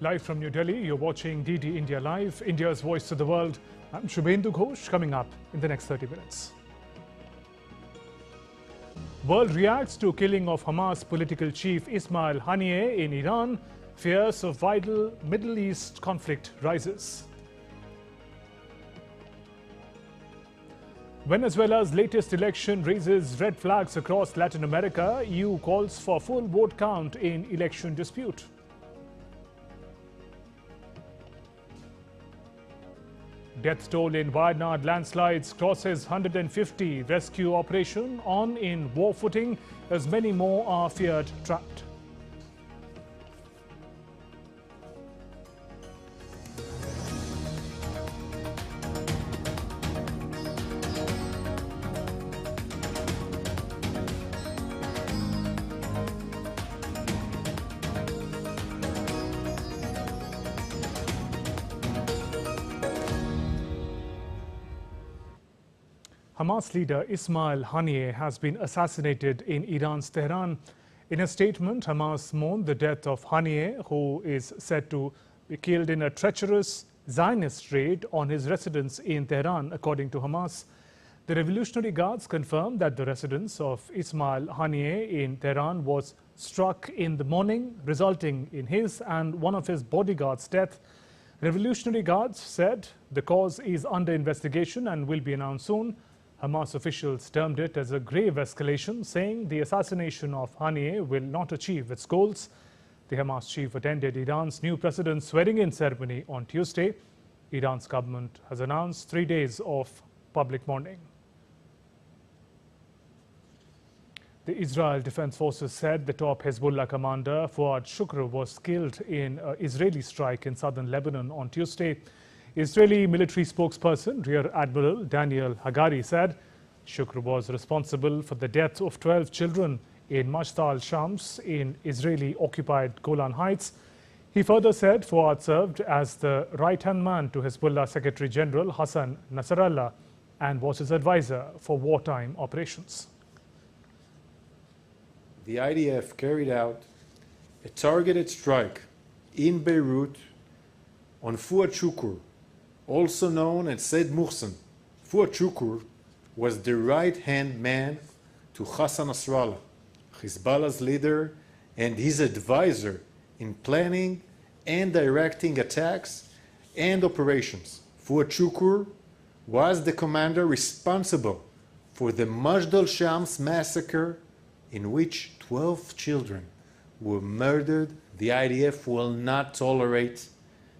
Live from New Delhi, you're watching DD India Live, India's voice to the world. I'm Shubhendu Ghosh, coming up in the next 30 minutes. World reacts to killing of Hamas political chief Ismail Haniyeh in Iran. Fears of vital Middle East conflict rises. Venezuela's latest election raises red flags across Latin America. EU calls for full vote count in election dispute. Death toll in Wayanad landslides crosses 150. Rescue operation on in war footing as many more are feared trapped. Hamas leader Ismail Haniyeh has been assassinated in Iran's Tehran. In a statement, Hamas mourned the death of Haniyeh, who is said to be killed in a treacherous Zionist raid on his residence in Tehran, according to Hamas. The Revolutionary Guards confirmed that the residence of Ismail Haniyeh in Tehran was struck in the morning, resulting in his and one of his bodyguards' death. Revolutionary Guards said the cause is under investigation and will be announced soon. Hamas officials termed it as a grave escalation, saying the assassination of Haniyeh will not achieve its goals. The Hamas chief attended Iran's new president's swearing-in ceremony on Tuesday. Iran's government has announced 3 days of public mourning. The Israel Defense Forces said the top Hezbollah commander Fuad Shukr was killed in an Israeli strike in southern Lebanon on Tuesday. Israeli military spokesperson Rear Admiral Daniel Hagari said Shukr was responsible for the death of 12 children in Mashta al-Shams in Israeli-occupied Golan Heights. He further said Fuad served as the right-hand man to Hezbollah Secretary General Hassan Nasrallah and was his advisor for wartime operations. The IDF carried out a targeted strike in Beirut on Fuad Shukr, also known as Said Muhsin. Fuad Shukr was the right-hand man to Hassan Nasrallah, Hezbollah's leader and his advisor in planning and directing attacks and operations. Fuad Shukr was the commander responsible for the Mashta al-Shams massacre, in which 12 children were murdered. The IDF will not tolerate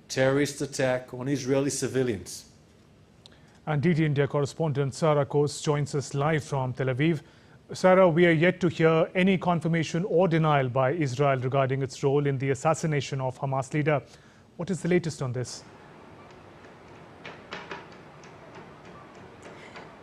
terrorist attack on Israeli civilians. And DD India correspondent Sara Coos joins us live from Tel Aviv. Sara, we are yet to hear any confirmation or denial by Israel regarding its role in the assassination of Hamas leader. What is the latest on this?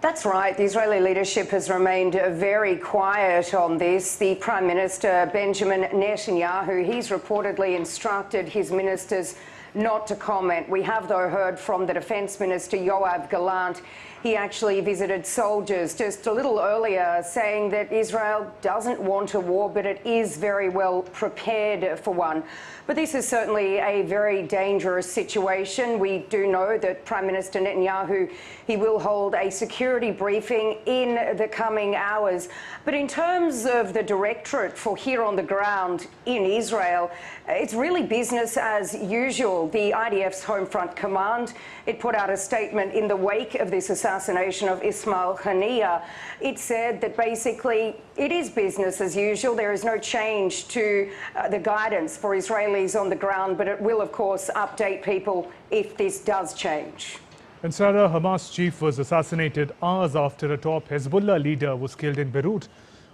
That's right. The Israeli leadership has remained very quiet on this. The Prime Minister, Benjamin Netanyahu, he's reportedly instructed his ministers not to comment. We have, though, heard from the Defence Minister, Yoav Gallant. He actually visited soldiers just a little earlier, saying that Israel doesn't want a war, but it is very well prepared for one. But this is certainly a very dangerous situation. We do know that Prime Minister Netanyahu, he will hold a security briefing in the coming hours. But in terms of the directorate for here on the ground in Israel, it's really business as usual. The IDF's Home Front Command, it put out a statement in the wake of this assassination of Ismail Haniyeh. It said that basically it is business as usual. There is no change to the guidance for Israelis on the ground, but it will, of course, update people if this does change. And Sara, Hamas chief was assassinated hours after a top Hezbollah leader was killed in Beirut.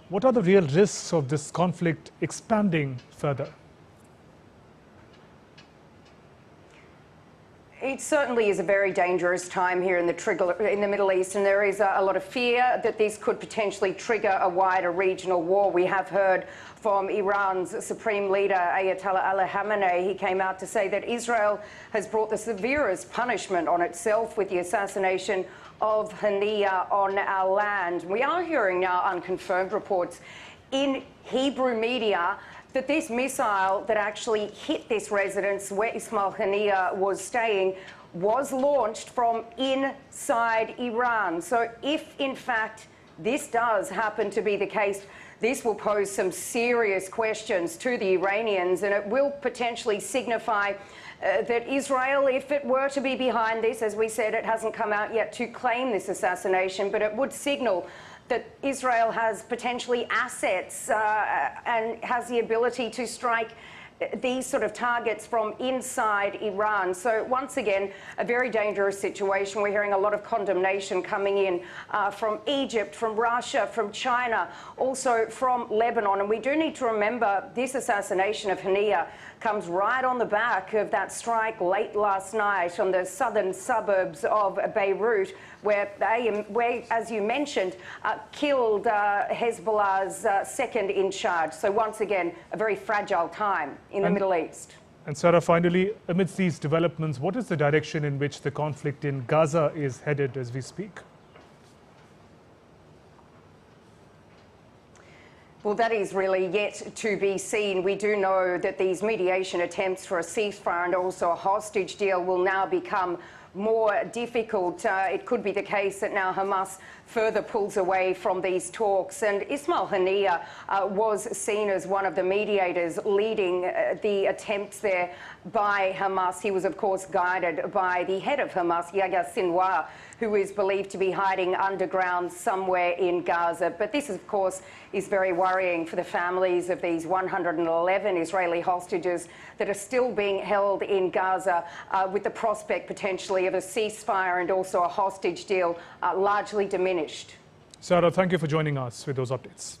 What are the real risks of this conflict expanding further? It certainly is a very dangerous time here in the Middle East, and there is a lot of fear that this could potentially trigger a wider regional war. We have heard from Iran's supreme leader, Ayatollah Ali Khamenei. He came out to say that Israel has brought the severest punishment on itself with the assassination of Haniyeh on our land. We are hearing now unconfirmed reports in Hebrew media that this missile that actually hit this residence where Ismail Haniyeh was staying was launched from inside Iran. So if, in fact, this does happen to be the case, this will pose some serious questions to the Iranians, and it will potentially signify that Israel, if it were to be behind this, as we said, it hasn't come out yet to claim this assassination, but it would signal that Israel has potentially assets and has the ability to strike these sort of targets from inside Iran. So once again, a very dangerous situation. We're hearing a lot of condemnation coming in from Egypt, from Russia, from China, also from Lebanon. And we do need to remember this assassination of Haniyeh comes right on the back of that strike late last night on the southern suburbs of Beirut, where they, as you mentioned, killed Hezbollah's second in charge. So once again, a very fragile time in the Middle East. And Sarah, finally, amidst these developments, what is the direction in which the conflict in Gaza is headed as we speak? Well, that is really yet to be seen. We do know that these mediation attempts for a ceasefire and also a hostage deal will now become more difficult. It could be the case that now Hamas further pulls away from these talks. And Ismail Haniyeh was seen as one of the mediators leading the attempts there by Hamas. He was, of course, guided by the head of Hamas, Yahya Sinwar, who is believed to be hiding underground somewhere in Gaza. But this, of course, is very worrying for the families of these 111 Israeli hostages that are still being held in Gaza, with the prospect potentially of a ceasefire and also a hostage deal largely diminished. Sarah, thank you for joining us with those updates.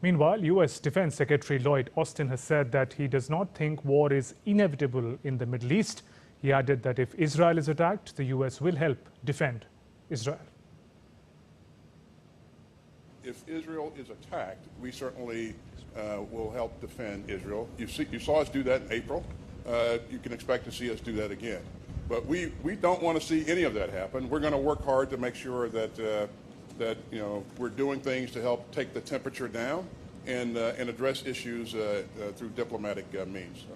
Meanwhile, U.S. Defense Secretary Lloyd Austin has said that he does not think war is inevitable in the Middle East. He added that if Israel is attacked, the U.S. will help defend Israel. If Israel is attacked, we certainly will help defend Israel. You saw us do that in April. You can expect to see us do that again. But we don't want to see any of that happen. We're going to work hard to make sure that we're doing things to help take the temperature down and address issues through diplomatic means.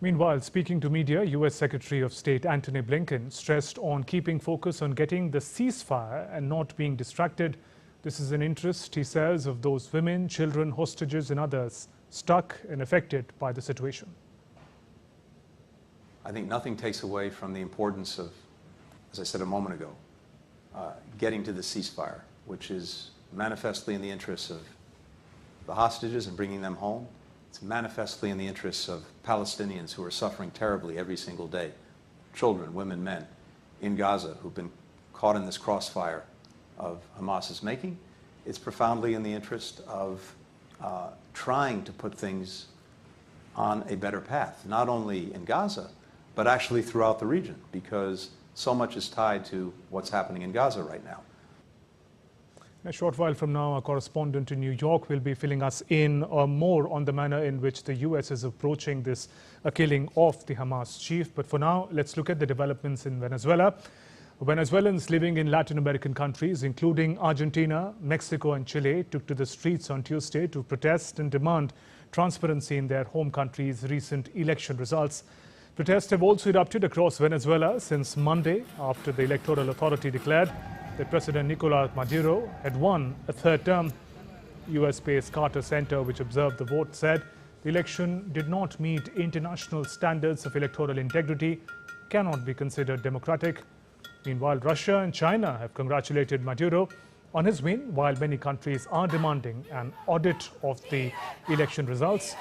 Meanwhile, speaking to media, U.S. Secretary of State Antony Blinken stressed on keeping focus on getting the ceasefire and not being distracted. This is an interest, he says, of those women, children, hostages and others stuck and affected by the situation. I think nothing takes away from the importance of, as I said a moment ago, getting to the ceasefire, which is manifestly in the interests of the hostages and bringing them home. It's manifestly in the interests of Palestinians who are suffering terribly every single day, children, women, men in Gaza who've been caught in this crossfire of Hamas's making. It's profoundly in the interest of trying to put things on a better path, not only in Gaza, but actually throughout the region, because so much is tied to what's happening in Gaza right now. In a short while from now, our correspondent in New York will be filling us in more on the manner in which the U.S. is approaching this killing of the Hamas chief. But for now, let's look at the developments in Venezuela. Venezuelans living in Latin American countries, including Argentina, Mexico and Chile, took to the streets on Tuesday to protest and demand transparency in their home country's recent election results. Protests have also erupted across Venezuela since Monday, after the Electoral Authority declared that President Nicolas Maduro had won a third term. US-based Carter Center, which observed the vote, said the election did not meet international standards of electoral integrity, cannot be considered democratic. Meanwhile, Russia and China have congratulated Maduro on his win, while many countries are demanding an audit of the election results.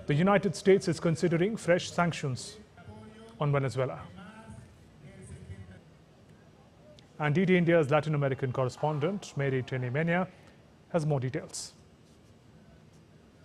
The United States is considering fresh sanctions on Venezuela. And DD India's Latin American correspondent, Mary Trini-Menia, has more details.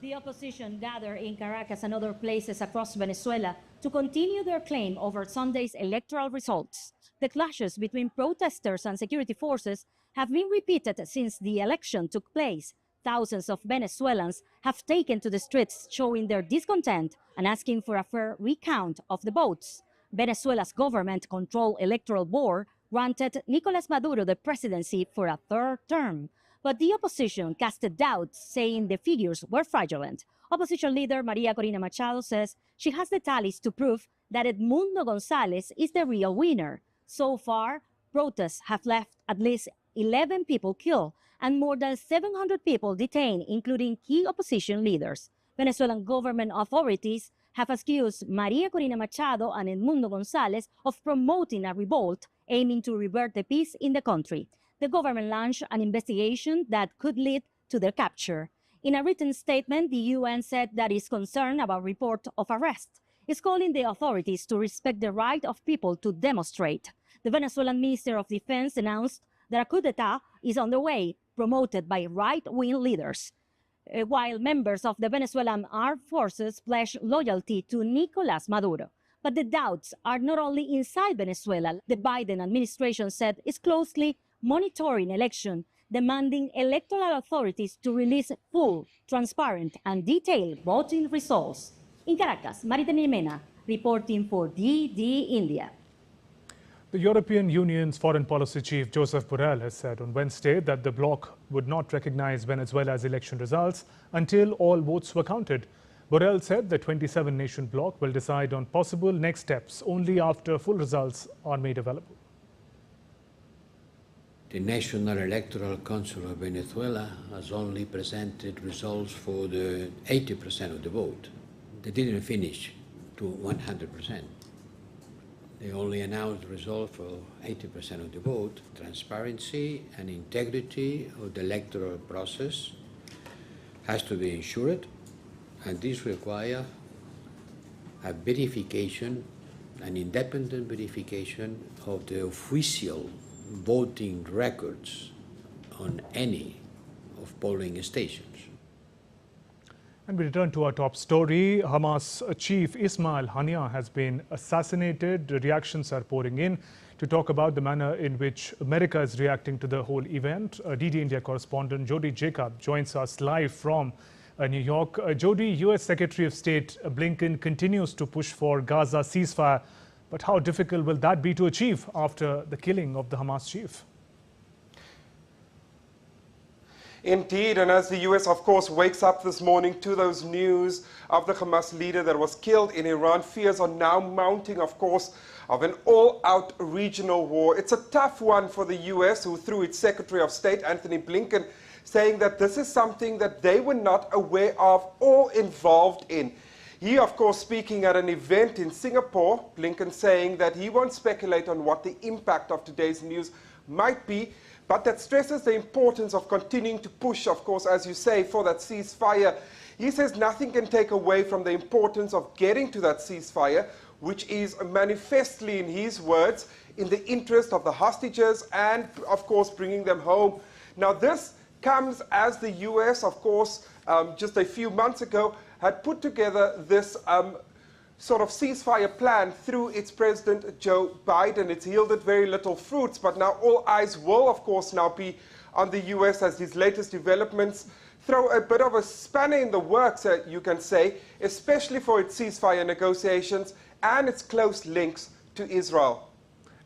The opposition gathered in Caracas and other places across Venezuela to continue their claim over Sunday's electoral results. The clashes between protesters and security forces have been repeated since the election took place. Thousands of Venezuelans have taken to the streets showing their discontent and asking for a fair recount of the votes. Venezuela's government-controlled electoral board granted Nicolas Maduro the presidency for a third term. But the opposition casted doubts, saying the figures were fraudulent. Opposition leader Maria Corina Machado says she has the tallies to prove that Edmundo Gonzalez is the real winner. So far, protests have left at least 11 people killed and more than 700 people detained, including key opposition leaders. Venezuelan government authorities have accused Maria Corina Machado and Edmundo Gonzalez of promoting a revolt aiming to revert the peace in the country. The government launched an investigation that could lead to their capture. In a written statement, the UN said that it's concerned about report of arrest. It's calling the authorities to respect the right of people to demonstrate. The Venezuelan Minister of Defense announced that a coup d'etat is on the way, promoted by right-wing leaders, while members of the Venezuelan armed forces pledge loyalty to Nicolás Maduro. But the doubts are not only inside Venezuela. The Biden administration said it's closely monitoring election, demanding electoral authorities to release full, transparent, and detailed voting results. In Caracas, Marita Nimena, reporting for DD India. The European Union's foreign policy chief Josep Borrell has said on Wednesday that the bloc would not recognize Venezuela's election results until all votes were counted. Borrell said the 27-nation bloc will decide on possible next steps only after full results are made available. The National Electoral Council of Venezuela has only presented results for the 80% of the vote. They didn't finish to 100%. They only announced the result for 80% of the vote. Transparency and integrity of the electoral process has to be ensured, and this requires a verification, an independent verification of the official voting records on any of polling stations. And we return to our top story. Hamas chief Ismail Haniyeh has been assassinated. Reactions are pouring in. To talk about the manner in which America is reacting to the whole event, DD India correspondent Jody Jacob joins us live from New York. Jody, U.S. Secretary of State Blinken continues to push for Gaza ceasefire. But how difficult will that be to achieve after the killing of the Hamas chief? Indeed, and as the U.S., of course, wakes up this morning to those news of the Hamas leader that was killed in Iran, fears are now mounting, of course, of an all-out regional war. It's a tough one for the U.S., who, through its Secretary of State, Anthony Blinken, saying that this is something that they were not aware of or involved in. He, of course, speaking at an event in Singapore, Blinken saying that he won't speculate on what the impact of today's news might be, but that stresses the importance of continuing to push, of course, as you say, for that ceasefire. He says nothing can take away from the importance of getting to that ceasefire, which is manifestly, in his words, in the interest of the hostages and, of course, bringing them home. Now, this comes as the U.S., of course, just a few months ago, had put together this sort of ceasefire plan through its President Joe Biden. It's yielded very little fruits, but now all eyes will, of course, now be on the U.S. as these latest developments throw a bit of a spanner in the works, you can say, especially for its ceasefire negotiations and its close links to Israel.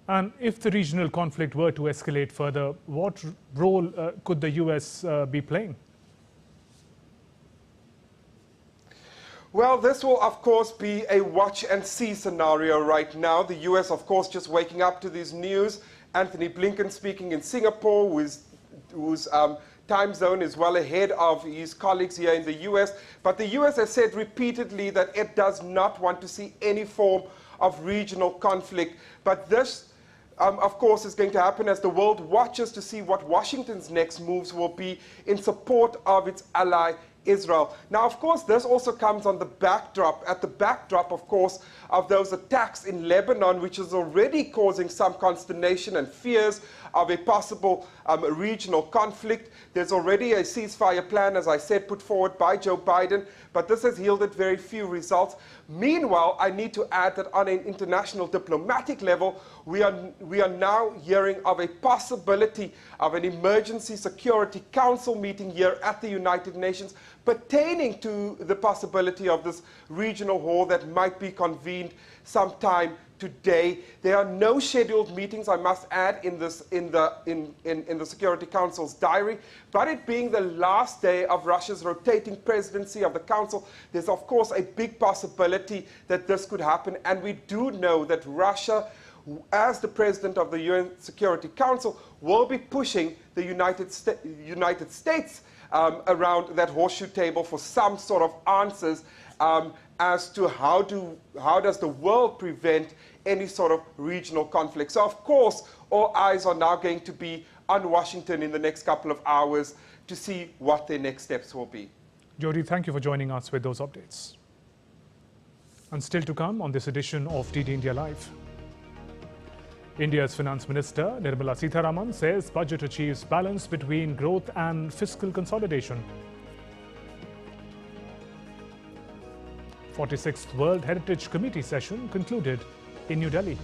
And if the regional conflict were to escalate further, what role could the U.S. be playing? Well, this will, of course, be a watch-and-see scenario right now. The U.S., of course, just waking up to this news. Anthony Blinken speaking in Singapore, whose time zone is well ahead of his colleagues here in the U.S. But the U.S. has said repeatedly that it does not want to see any form of regional conflict. But this, of course, is going to happen as the world watches to see what Washington's next moves will be in support of its ally Israel. Now, of course, this also comes on the backdrop, of course, of those attacks in Lebanon, which is already causing some consternation and fears of a possible regional conflict. There's already a ceasefire plan, as I said, put forward by Joe Biden, but this has yielded very few results. Meanwhile, I need to add that on an international diplomatic level, we are now hearing of a possibility of an emergency security council meeting here at the United Nations pertaining to the possibility of this regional war that might be convened sometime today. There are no scheduled meetings, I must add, in the Security Council's diary. But it being the last day of Russia's rotating presidency of the Council, there's of course a big possibility that this could happen. And we do know that Russia, as the president of the UN Security Council, will be pushing the United States around that horseshoe table for some sort of answers as to how does the world prevent any sort of regional conflict. So, of course, all eyes are now going to be on Washington in the next couple of hours to see what their next steps will be. Jody, thank you for joining us with those updates. And still to come on this edition of DD India Live. India's Finance Minister Nirmala Sitharaman says budget achieves balance between growth and fiscal consolidation. 46th World Heritage Committee session concluded in New Delhi.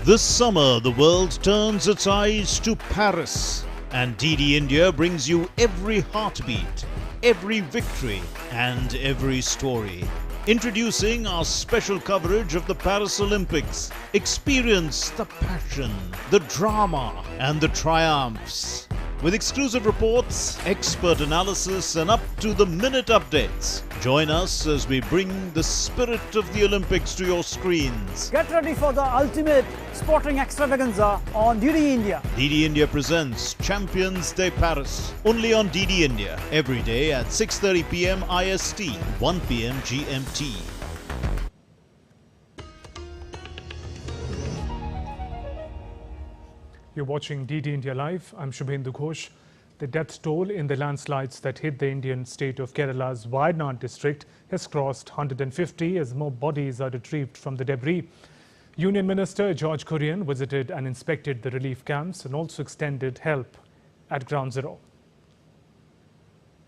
This summer, the world turns its eyes to Paris, and DD India brings you every heartbeat, every victory, and every story. Introducing our special coverage of the Paris Olympics. Experience the passion, the drama, and the triumphs. With exclusive reports, expert analysis, and up-to-the-minute updates. Join us as we bring the spirit of the Olympics to your screens. Get ready for the ultimate sporting extravaganza on DD India. DD India presents Champions Day Paris. Only on DD India. Every day at 6:30 p.m. IST, 1 p.m. GMT. You're watching DD India Live. I'm Shubhendu Ghosh. The death toll in the landslides that hit the Indian state of Kerala's Wayanad district has crossed 150 as more bodies are retrieved from the debris. Union Minister George Kurian visited and inspected the relief camps and also extended help at Ground Zero.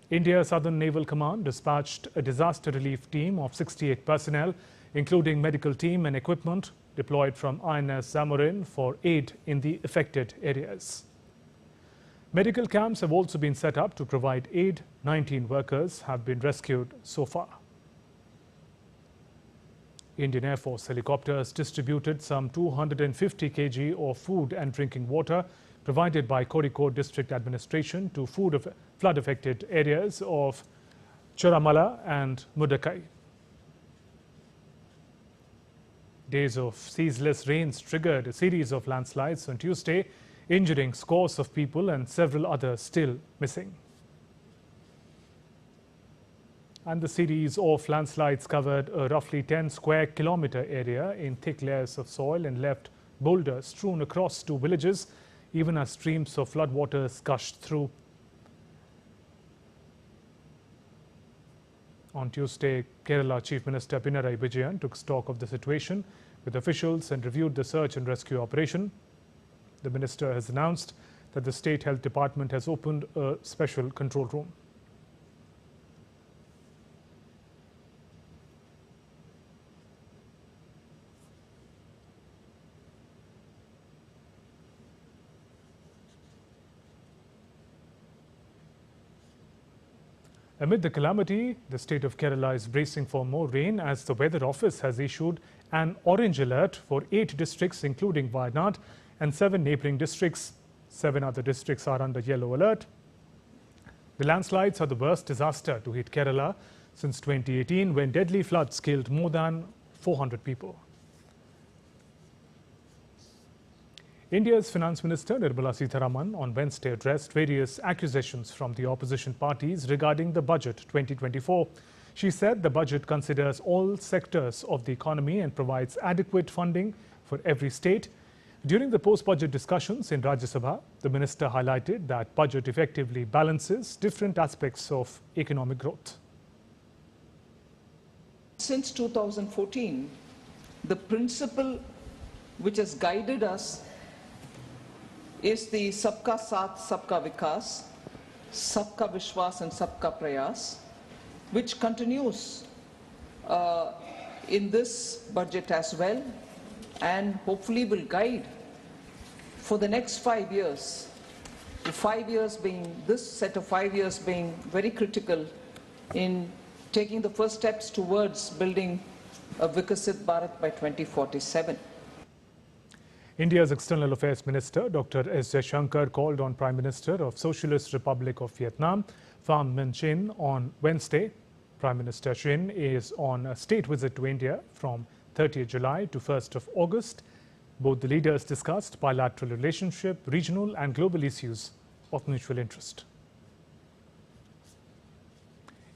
India's Southern Naval Command dispatched a disaster relief team of 68 personnel, including medical team and equipment, deployed from INS Zamorin for aid in the affected areas. Medical camps have also been set up to provide aid. 19 workers have been rescued so far. Indian Air Force helicopters distributed some 250 kg of food and drinking water provided by Kozhikode District Administration to flood-affected areas of Choramala and Mudakai. Days of ceaseless rains triggered a series of landslides on Tuesday, injuring scores of people and several others still missing. And the series of landslides covered a roughly 10 square kilometer area in thick layers of soil and left boulders strewn across two villages, even as streams of floodwaters gushed through. On Tuesday, Kerala Chief Minister Pinarayi Vijayan took stock of the situation with officials and reviewed the search and rescue operation. The minister has announced that the State Health Department has opened a special control room. Amid the calamity, the state of Kerala is bracing for more rain as the Weather Office has issued an orange alert for 8 districts, including Wayanad, and 7 neighbouring districts. 7 other districts are under yellow alert. The landslides are the worst disaster to hit Kerala since 2018, when deadly floods killed more than 400 people. India's Finance Minister Nirmala Sitharaman on Wednesday addressed various accusations from the opposition parties regarding the budget 2024. She said the budget considers all sectors of the economy and provides adequate funding for every state. During the post-budget discussions in Rajya Sabha, the minister highlighted that budget effectively balances different aspects of economic growth. Since 2014, the principle which has guided us is the Sabka Saath, Sabka Vikas, Sabka Vishwas and Sabka Prayas, which continues in this budget as well, and hopefully will guide for the next 5 years this set of 5 years being very critical in taking the first steps towards building a Vikasit Bharat by 2047. India's External Affairs Minister Dr. S. Jaishankar called on Prime Minister of Socialist Republic of Vietnam, Pham Minh Chinh, on Wednesday. Prime Minister Chinh is on a state visit to India from 30th July to 1st of August. Both the leaders discussed bilateral relationship, regional and global issues of mutual interest.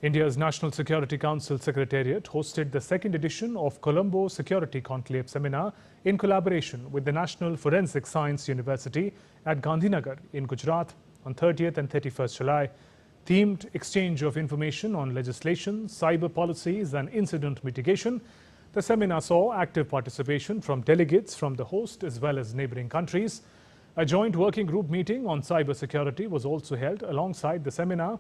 India's National Security Council Secretariat hosted the second edition of Columbo Security Conclave Seminar in collaboration with the National Forensic Science University at Gandhinagar in Gujarat on 30th and 31st July. Themed exchange of information on legislation, cyber policies and incident mitigation. The seminar saw active participation from delegates from the host as well as neighboring countries. A joint working group meeting on cyber security was also held alongside the seminar.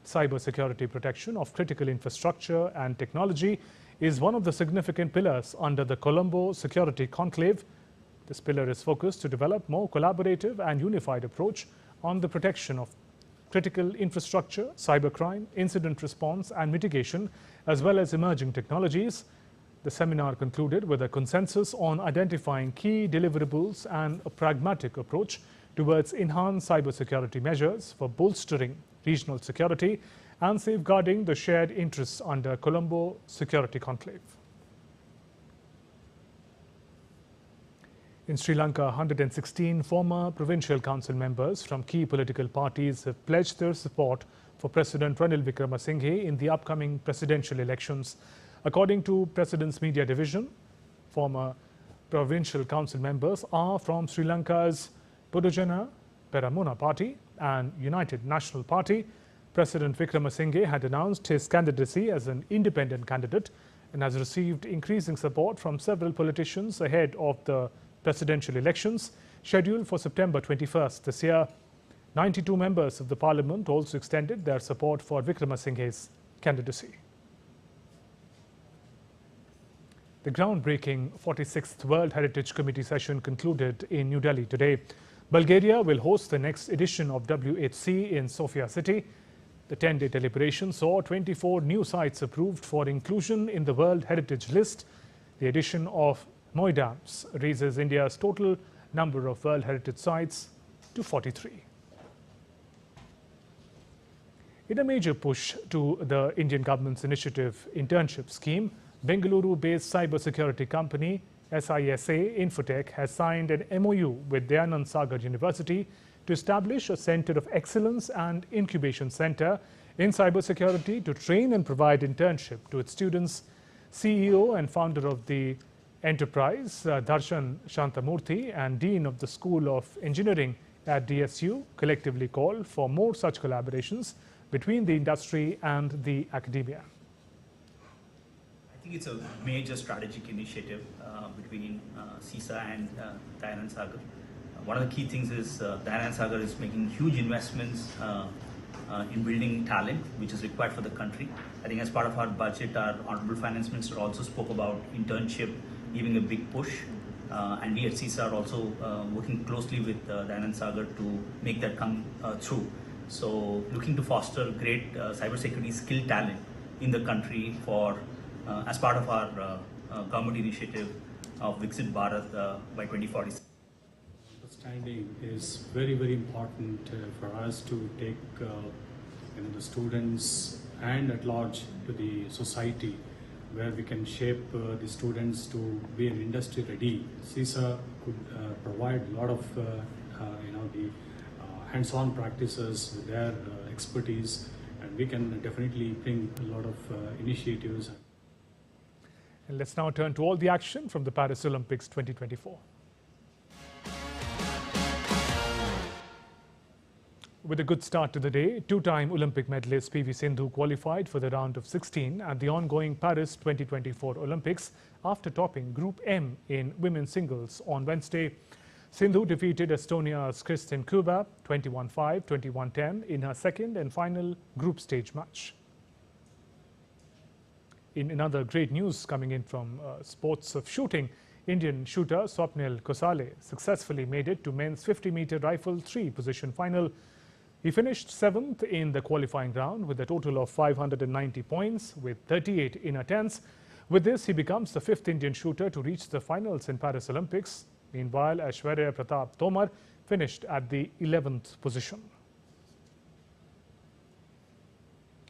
Cyber security protection of critical infrastructure and technology is one of the significant pillars under the Colombo Security Conclave. This pillar is focused to develop more collaborative and unified approach on the protection of critical infrastructure, cybercrime, incident response and mitigation, as well as emerging technologies. The seminar concluded with a consensus on identifying key deliverables and a pragmatic approach towards enhanced cybersecurity measures for bolstering regional security and safeguarding the shared interests under Colombo Security Conclave. In Sri Lanka, 116 former provincial council members from key political parties have pledged their support for President Ranil Wickremesinghe in the upcoming presidential elections. According to President's Media Division, former provincial council members are from Sri Lanka's Bodojana Peramuna Party and United National Party. President Wickremesinghe had announced his candidacy as an independent candidate and has received increasing support from several politicians ahead of the presidential elections scheduled for September 21st this year. 92 members of the parliament also extended their support for Wickremesinghe's candidacy. The groundbreaking 46th World Heritage Committee session concluded in New Delhi today. Bulgaria will host the next edition of WHC in Sofia City. The 10-day deliberation saw 24 new sites approved for inclusion in the World Heritage List. The addition of Moidams raises India's total number of World Heritage Sites to 43. In a major push to the Indian government's initiative internship scheme, Bengaluru-based cybersecurity company SISA Infotech has signed an MOU with Dayanand Sagar University to establish a center of excellence and incubation center in cybersecurity to train and provide internship to its students. CEO and founder of the enterprise, Darshan Shantamurthy, and Dean of the School of Engineering at DSU collectively call for more such collaborations between the industry and the academia. I think it's a major strategic initiative between CISA and Dayanand Sagar. One of the key things is Dayanand Sagar is making huge investments in building talent, which is required for the country. I think as part of our budget, our Honorable Finance Minister also spoke about internship giving a big push. And we at CISA are also working closely with Dayanand Sagar to make that come through. So looking to foster great cybersecurity skilled talent in the country for as part of our government initiative of Viksit Bharat by 2040. Understanding is very, very important for us to take the students and at large to the society, where we can shape the students to be an industry ready. CISA could provide a lot of the hands-on practices with their expertise, and we can definitely bring a lot of initiatives. And let's now turn to all the action from the Paris Olympics 2024. With a good start to the day, two-time Olympic medalist PV Sindhu qualified for the round of 16 at the ongoing Paris 2024 Olympics after topping Group M in women's singles on Wednesday. Sindhu defeated Estonia's Kristin Kuba 21-5, 21-10 in her second and final group stage match. In another great news coming in from sports of shooting, Indian shooter Swapnil Kosale successfully made it to men's 50-meter rifle 3-position final. He finished 7th in the qualifying round with a total of 590 points with 38 in attempts. With this, he becomes the 5th Indian shooter to reach the finals in Paris Olympics. Meanwhile, Aishwarya Pratap Tomar finished at the 11th position.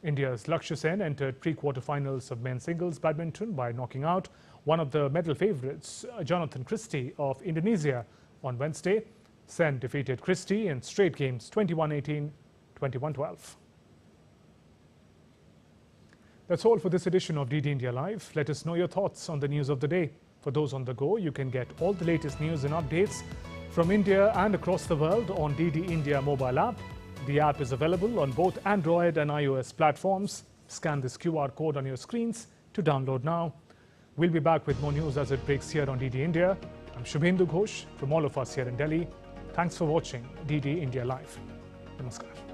India's Lakshya Sen entered pre-quarterfinals of men's singles badminton by knocking out one of the medal favourites, Jonathan Christie of Indonesia, on Wednesday. Sen defeated Christie in straight games 21-18, 21-12. That's all for this edition of DD India Live. Let us know your thoughts on the news of the day. For those on the go, you can get all the latest news and updates from India and across the world on DD India mobile app. The app is available on both Android and iOS platforms. Scan this QR code on your screens to download now. We'll be back with more news as it breaks here on DD India. I'm Shubhendu Ghosh from all of us here in Delhi. Thanks for watching DD India Live. Namaskar.